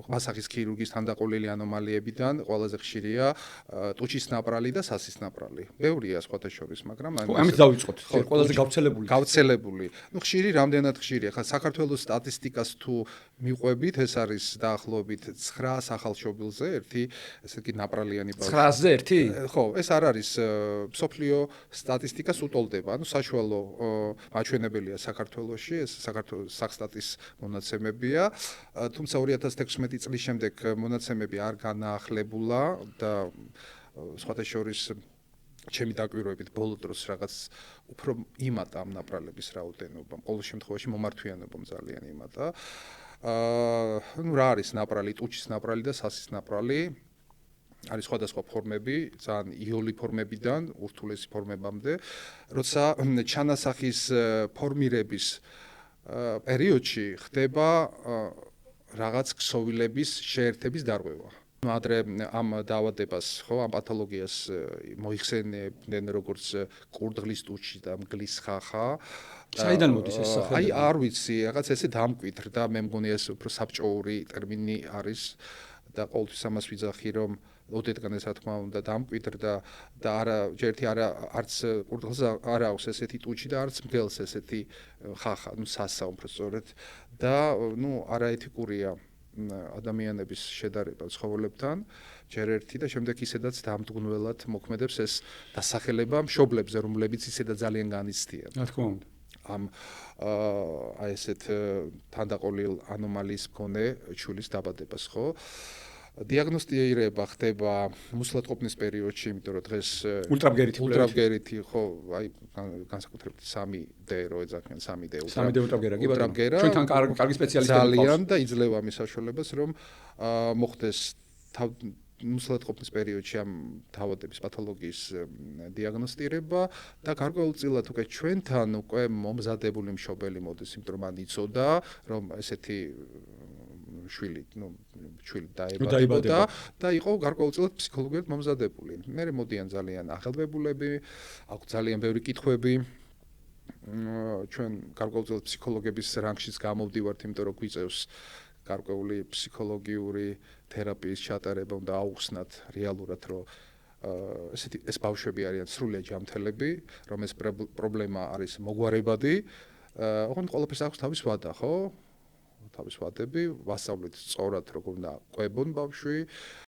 ყბასახის ქირურგიის თანდაყოლილი ანომალიებიდან ყველაზე ხშირია ტუჩის ნაპრალი და სასის ნაპრალი. ბევრია სხვათა შორის, მაგრამ ამით დავიწყოთ. ყველაზე გავრცელებული. ხშირი რამდენად ხშირია? ხა საქართველოს სტატისტიკას თუ მიყვებით, ეს არის დაახლოებით 9 სახალშობილზე ერთი, ესე იგი ნაპრალიანი ბავშვი. 9-ზე ერთი? ხო, ეს არ არის მსოფლიო სტატისტიკას უტოლდება. საშუალო მაჩვენებელია საქართველოში, ეს საქართველოს სახსტატის მონაცემებია. თუმცა 2016 წლის შემდეგ მონაცემები არ განაახლებულა და სხვათა შორის ჩემი დაკვირვებით ბოლო დროს რაღაც უფრო იმატა ამ ნაპრალების რაოდენობა. ყოველ შემთხვევაში მომართვიანობამ ძალიან იმატა. რა არის ნაპრალი, ტუჩის ნაპრალი და სასის ნაპრალი? არის სხვადასხვა ფორმები, ძალიან იოლი ფორმებიდან ურთულესი ფორმებამდე, როცა ჩანასახის ფორმირების პერიოდში ხდება რაღაც ქსოვილების შეერთების დარღვევა. ადრე ამ დაავადებას, ხო, ამ პათოლოგიას მოიხსენებდნენ როგორც კურდღლის ტუჩი და მგლის ხახა. საიდან მოდის ეს სახელწოდება? არ ვიცი, რაღაც ესე დამკვიდრდა, მე მგონი ეს უფრო საბჭოური ტერმინი არის და ყოველთვის ამას ვიძახი, რომ ოდეთგან ეს რა თქმა უნდა დამკვიდრდა და არა ჯერთი არც კურდღელს არ აქვს ესეთი ტუჩი და არც მგელს ესეთი ხახა, სასა უფრო სწორედ და არაეთიკურია ადამიანების შედარება ცხოველებთან ჯერ ერთი და შემდეგ ისედაც დამდგუნველად მოქმედებს ეს დასახელება მშობლებზე, რომლებიც ისედაც ძალიან განიცდიან. რა თქმა უნდა. ამ ესეთ თანდაყოლილ ანომალიის მქონე ჩვილის დაბადებას, ხო? დიაგნოსტირება ხდება მუსლათყოფნის პერიოდში, იმიტომ რომ დღეს ულტრაბგერითი, ხო, აი განსაკუთრებით 3D რო ეძახიან 3D ულტრაბგერა, კი ბატონო. ჩვენთან კარგი სპეციალისტები ყავს. ძალიან და იძლევა მის საშუალებას, რომ მოხდეს მუსლათყოფნის პერიოდში ამ თავადების პათოლოგიის დიაგნოსტირება და გარკვეულწილად უკვე ჩვენთან უკვე მომზადებული მშობელი მოდის, იმიტომ რომ მან იცოდა, რომ ესეთი შვილი დაიბადა და იყო გარკვეულწილად ფსიქოლოგიურად მომზადებული. მე მოდიან ძალიან ახალბებულები, აქვს ძალიან ბევრი კითხვები. ჩვენ გარკვეულწილად ფსიქოლოგების რანგშიც გამოვდივართ, იმიტომ რომ გვიწევს გარკვეული ფსიქოლოგიური თერაპიის ჩატარება, უნდა აუხსნათ რეალურად, რომ ეს ბავშვები არიან სრულიად ჯანმრთელები, რომ ეს პრობლემა არის მოგვარებადი. ოღონდ ყველაფერს აქვს თავის ვადა, ხო? თავის ვადები, ვასწავლეთ სწორად, როგორ უნდა ყვებონ ბავშვი,